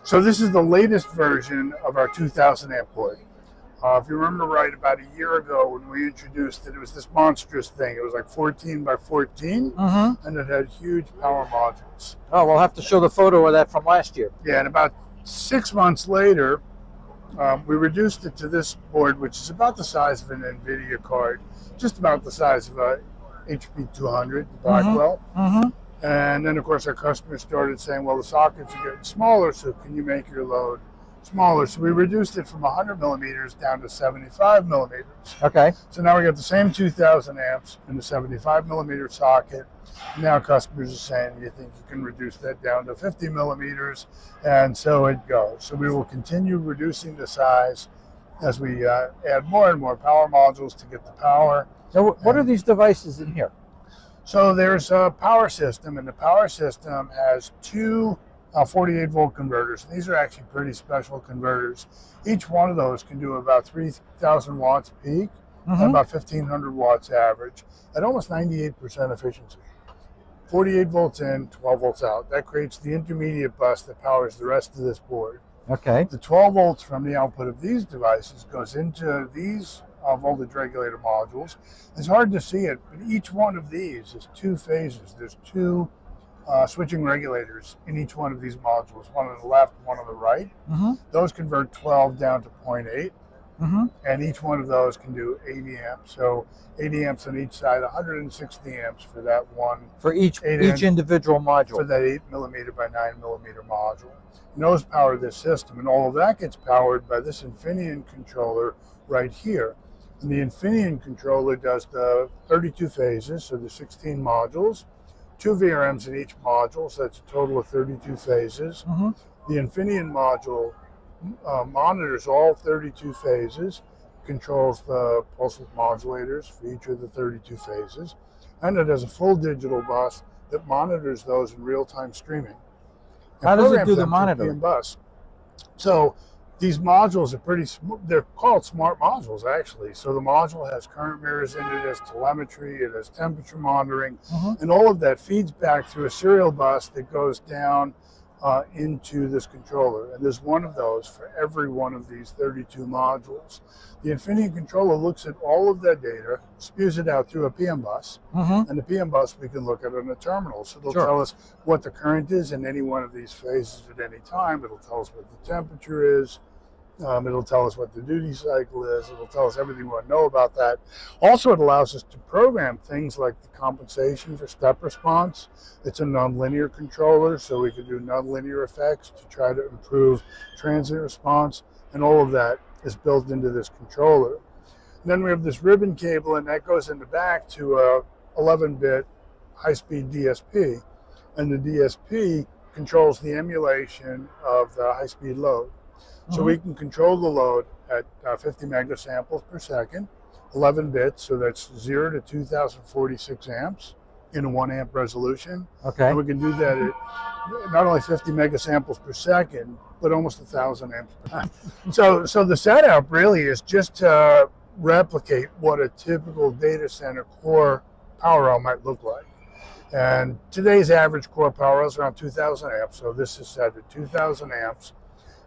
So this is the latest version of our 2000 amp board. If you remember right, about a year ago when we introduced it, it was this monstrous thing. It was like 14 by 14, and it had huge power modules. Oh, we'll have to show the photo of that from last year. Yeah, and about 6 months later, we reduced it to this board, which is about the size of an NVIDIA card, just about the size of a HP 200 Blackwell. And then, of course, our customers started saying, well, the sockets are getting smaller, so can you make your load smaller? So we reduced it from 100 millimeters down to 75 millimeters. Okay. So now we got the same 2,000 amps in the 75 millimeter socket. Now customers are saying, you think you can reduce that down to 50 millimeters? And so it goes. So we will continue reducing the size as we add more and more power modules to get the power. So what are these devices in here? So there's a power system, and the power system has two 48 volt converters. These are actually pretty special converters. Each one of those can do about 3,000 watts peak and about 1,500 watts average at almost 98% efficiency. 48 volts in, 12 volts out. That creates the intermediate bus that powers the rest of this board. Okay. The 12 volts from the output of these devices goes into these voltage regulator modules. It's hard to see it, but each one of these is two phases. There's two switching regulators in each one of these modules, one on the left, one on the right. Those convert 12 down to 0.8, and each one of those can do 80 amps. So 80 amps on each side, 160 amps for that one. For each individual module. For that 8 millimeter by 9 millimeter module. And those power this system, and all of that gets powered by this Infineon controller right here. And the Infineon controller does the 32 phases, so the 16 modules, 2 VRMs in each module, so that's a total of 32 phases. The Infineon module monitors all 32 phases, controls the pulse width modulators for each of the 32 phases, and it has a full digital bus that monitors those in real-time streaming. How does it do the monitoring? Bus. So these modules are they're called smart modules, actually. So the module has current mirrors in it, it has telemetry, it has temperature monitoring, and all of that feeds back through a serial bus that goes down into this controller. And there's one of those for every one of these 32 modules. The Infineon controller looks at all of that data, spews it out through a PM bus, and the PM bus we can look at on a terminal. So they'll tell us what the current is in any one of these phases at any time. It'll tell us what the temperature is. It'll tell us what the duty cycle is. It'll tell us everything we want to know about that. Also, it allows us to program things like the compensation for step response. It's a nonlinear controller, so we can do nonlinear effects to try to improve transient response, and all of that is built into this controller. And then we have this ribbon cable, and that goes in the back to a 11-bit high-speed DSP, and the DSP controls the emulation of the high-speed load. So we can control the load at 50 megasamples per second, 11 bits, so that's 0 to 2046 amps in a 1 amp resolution. Okay. And we can do that at not only 50 megasamples per second, but almost 1,000 amps per time. So the setup really is just to replicate what a typical data center core power rail might look like. And today's average core power rail is around 2,000 amps, so this is set at 2,000 amps.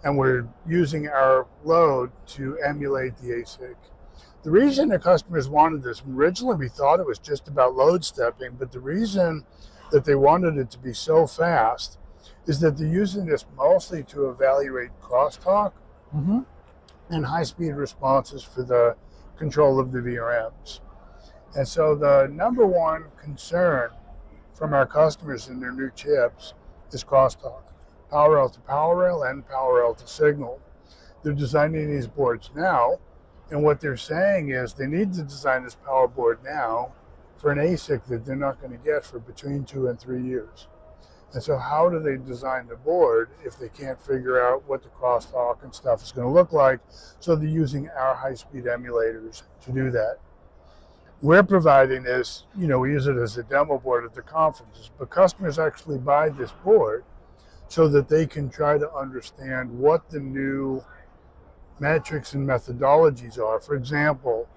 And we're using our load to emulate the ASIC. The reason the customers wanted this, originally we thought it was just about load stepping, but the reason that they wanted it to be so fast is that they're using this mostly to evaluate crosstalk and high-speed responses for the control of the VRMs. And so the number one concern from our customers in their new chips is crosstalk. Power rail to power rail and power rail to signal. They're designing these boards now, and what they're saying is they need to design this power board now for an ASIC that they're not going to get for between 2 and 3 years. And so how do they design the board if they can't figure out what the crosstalk and stuff is going to look like? So they're using our high-speed emulators to do that. We're providing this, we use it as a demo board at the conferences, but customers actually buy this board so that they can try to understand what the new metrics and methodologies are. For example,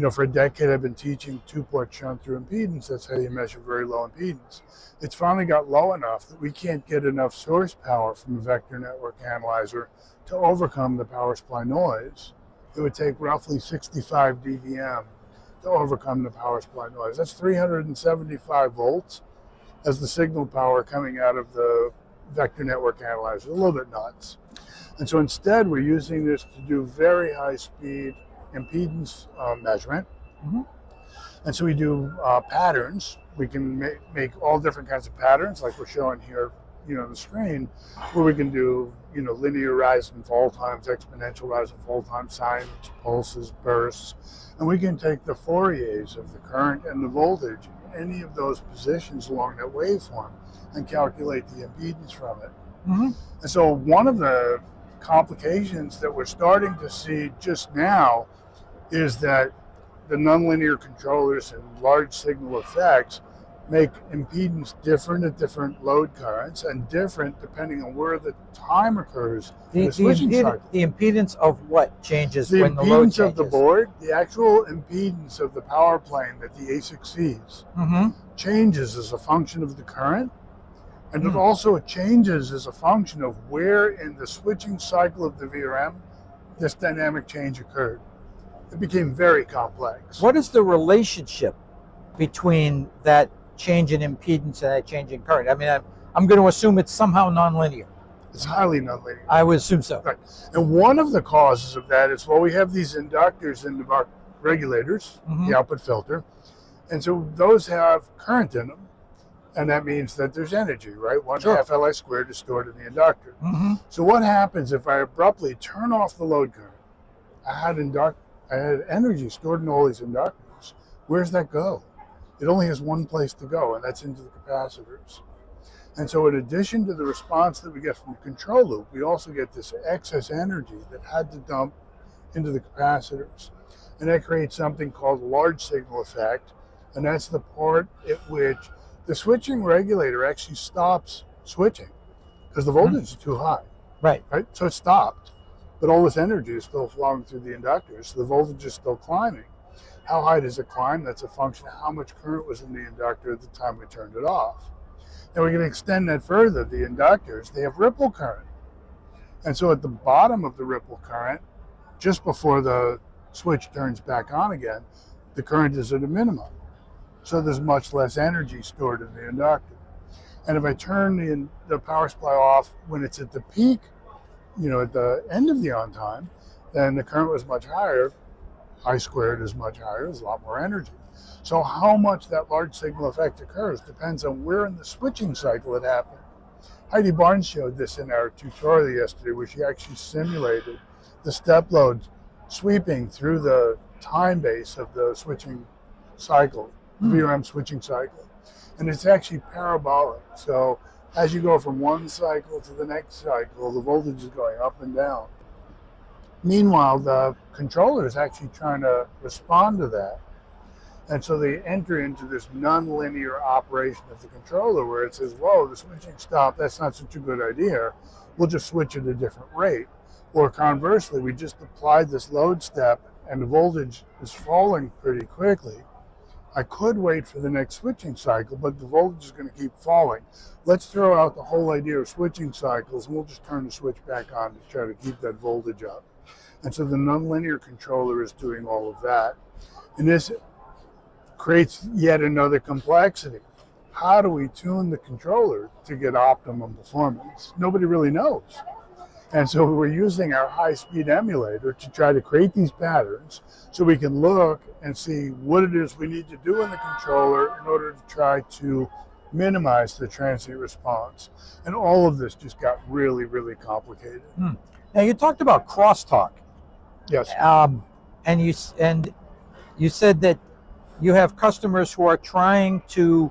For a decade, I've been teaching two-port shunt through impedance. That's how you measure very low impedance. It's finally got low enough that we can't get enough source power from a vector network analyzer to overcome the power supply noise. It would take roughly 65 dBm to overcome the power supply noise. That's 375 volts as the signal power coming out of the vector network analyzer. A little bit nuts. And so instead, we're using this to do very high speed impedance measurement. And so we do patterns. We can make all different kinds of patterns, like we're showing here, on the screen, where we can do, linear rise and fall times, exponential rise and fall times, sines, pulses, bursts, and we can take the Fouriers of the current and the voltage, any of those positions along that waveform, and calculate the impedance from it. And so one of the complications that we're starting to see just now is that the nonlinear controllers and large signal effects make impedance different at different load currents and different depending on where the time occurs in the switching cycle. The impedance of what changes The when the load impedance changes? of the board, the actual impedance of the power plane that the ASIC sees changes as a function of the current, and it also changes as a function of where in the switching cycle of the VRM this dynamic change occurred. It became very complex. What is the relationship between that change in impedance and that change in current? I mean, I'm going to assume it's somehow nonlinear. It's highly nonlinear. I would assume so. Right. And one of the causes of that is, we have these inductors in the buck regulators, the output filter, and so those have current in them, and that means that there's energy, right? 1/2 Li squared is stored in the inductor. So what happens if I abruptly turn off the load current? I had energy stored in all these inductors. Where's that go? It only has one place to go, and that's into the capacitors. And so in addition to the response that we get from the control loop, we also get this excess energy that had to dump into the capacitors. And that creates something called large signal effect, and that's the part at which the switching regulator actually stops switching because the voltage is too high. Right? So it stopped, but all this energy is still flowing through the inductors, so the voltage is still climbing. How high does it climb? That's a function of how much current was in the inductor at the time we turned it off. Now we can extend that further. The inductors, they have ripple current. And so at the bottom of the ripple current, just before the switch turns back on again, the current is at a minimum. So there's much less energy stored in the inductor. And if I turn the power supply off when it's at the peak, at the end of the on time, then the current was much higher. I squared is much higher, there's a lot more energy. So how much that large signal effect occurs depends on where in the switching cycle it happened. Heidi Barnes showed this in our tutorial yesterday, where she actually simulated the step load sweeping through the time base of the switching cycle, the VRM switching cycle. And it's actually parabolic. So as you go from one cycle to the next cycle, the voltage is going up and down. Meanwhile, the controller is actually trying to respond to that. And so they enter into this nonlinear operation of the controller where it says, whoa, the switching stopped, that's not such a good idea. We'll just switch at a different rate. Or conversely, we just applied this load step and the voltage is falling pretty quickly. I could wait for the next switching cycle, but the voltage is going to keep falling. Let's throw out the whole idea of switching cycles and we'll just turn the switch back on to try to keep that voltage up. And so the nonlinear controller is doing all of that. And this creates yet another complexity. How do we tune the controller to get optimum performance? Nobody really knows. And so we're using our high-speed emulator to try to create these patterns so we can look and see what it is we need to do in the controller in order to try to minimize the transient response. And all of this just got really, really complicated. Now you talked about crosstalk. Yes. And you said that you have customers who are trying to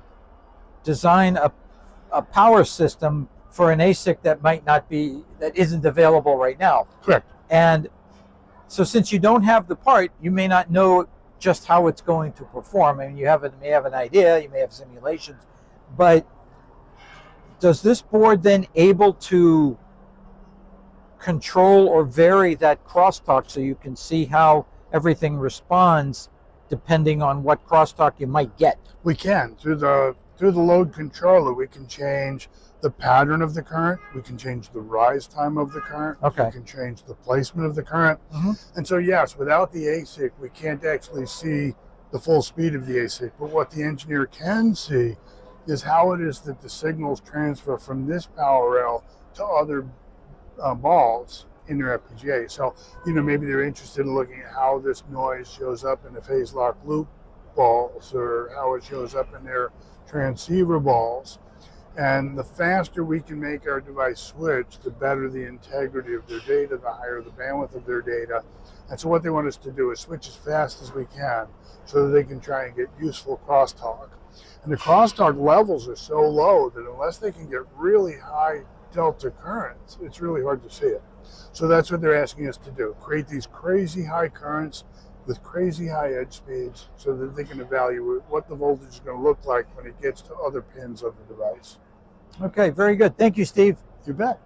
design a power system for an ASIC that isn't available right now. Correct. And so since you don't have the part, you may not know just how it's going to perform. I mean, you may have an idea, you may have simulations, but does this board then able to control or vary that crosstalk so you can see how everything responds depending on what crosstalk you might get. We can through the load controller. We can change the pattern of the current. We can change the rise time of the current. Okay. We can change the placement of the current. Mhm. And so yes, without the ASIC, we can't actually see the full speed of the ASIC. But what the engineer can see is how it is that the signals transfer from this power rail to other balls in their FPGA. So, maybe they're interested in looking at how this noise shows up in the phase lock loop balls, or how it shows up in their transceiver balls. And the faster we can make our device switch, the better the integrity of their data, the higher the bandwidth of their data. And so what they want us to do is switch as fast as we can so that they can try and get useful crosstalk. And the crosstalk levels are so low that unless they can get really high delta currents, it's really hard to see it. So that's what they're asking us to do, create these crazy high currents with crazy high edge speeds so that they can evaluate what the voltage is going to look like when it gets to other pins of the device. Okay, very good. Thank you, Steve. You bet.